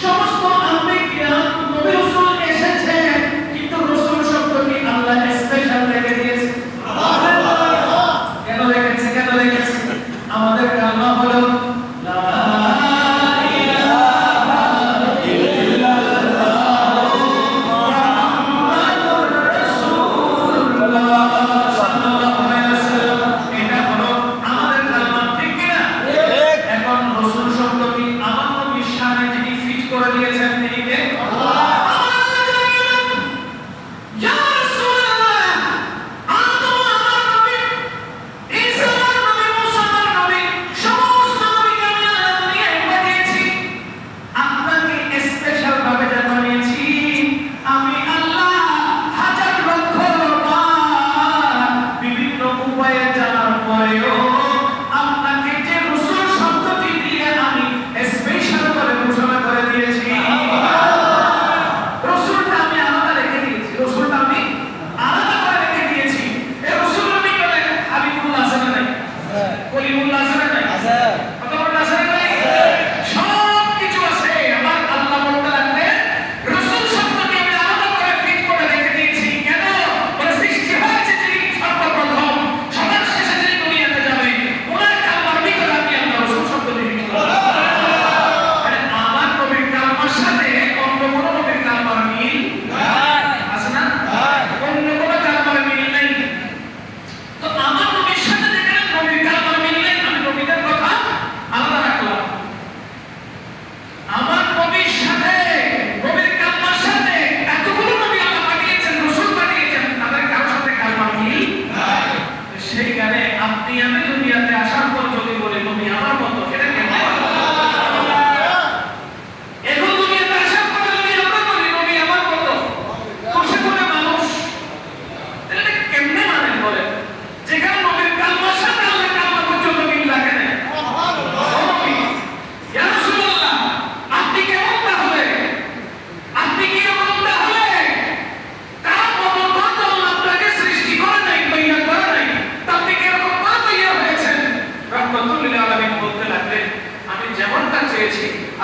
সমস্ত আম্বিয়া নবী রাসূল এসেছে, কিন্তু রাসূল শব্দটি আল্লাহ স্পেশাল রেখে দিয়েছে। কেন রেখেছে? আমাদের কালমা হলো লা ইলাহা ইল্লাল্লাহ মুহাম্মাদুর রাসূলুল্লাহ সাল্লাল্লাহু আলাইহি ওয়াসাল্লাম। এটা হলো আমাদের কালমা, ঠিক কি না? এখন রাসূল শব্দটি আমার নবীর শানে যিনি ফিট করে দিয়েছেন তিনি কে? আল্লাহ।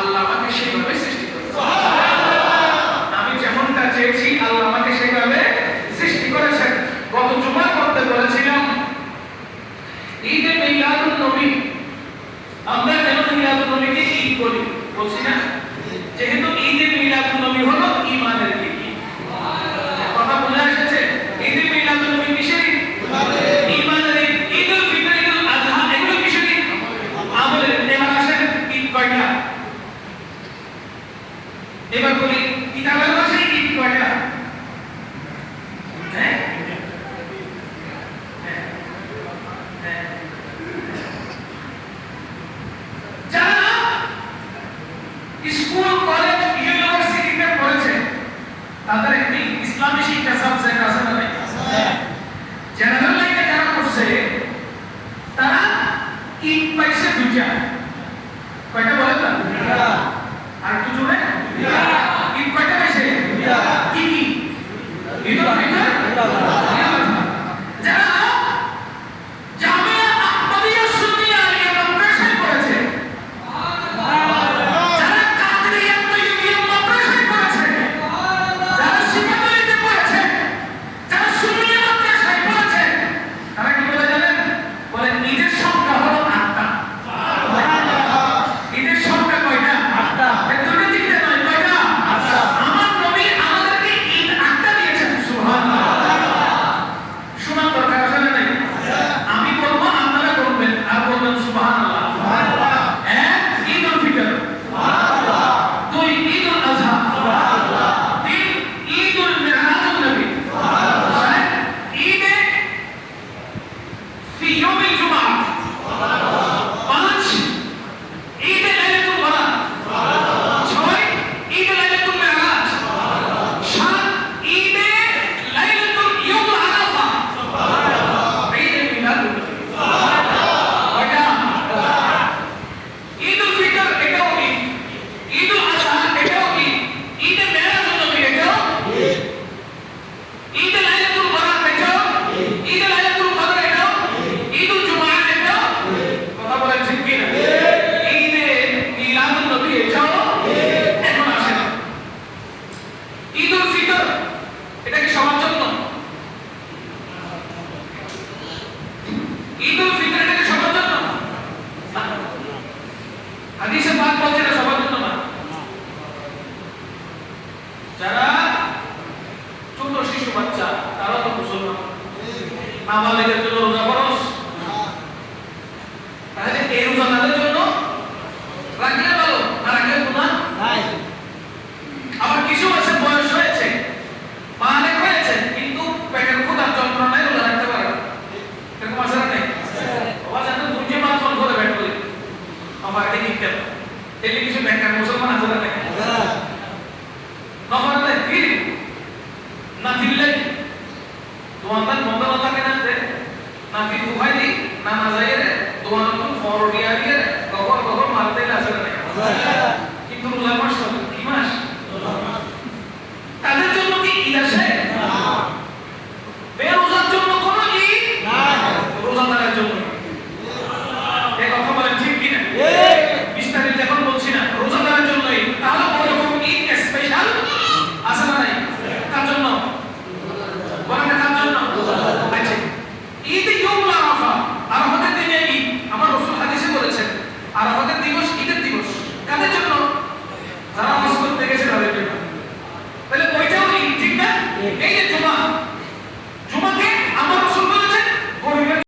আল্লাহ আমাকে সেইভাবে সৃষ্টি করেছেন। আমি যেমনটা চেয়েছি আল্লাহ আমাকে সেইভাবে সৃষ্টি করেছেন। গত জুমা করতে বলেছিলাম ঈদে মিলাদুন নবী, আমরা কেন মিলাদুন নবীকে ঈদ করি বলছি না? যেহেতু ঈদে মিলাদুন নবী হলো ঈমানের ঈদ। কথা বুঝা এসেছে? ঈদে মিলাদুন নবী কিসের ঈদ? ঈমানের ঈদ। ঈদুল ফিতর, ঈদুল আযহা এগুলো কিসের ঈদ? আমলের। এবার আসেন ঈদ কয়টা? এবার বলি কিতাবের ভাষায় ঈদ কয়টা? যারা স্কুল, কলেজ, ইউনিভার্সিটিতে পড়েছে তাদের একটি ইসলামী শিক্ষা সাবজেক্ট আছে না? জেনারেল লাইনে যারা পড়ছে তারা ঈদ পাইছে দুইটা।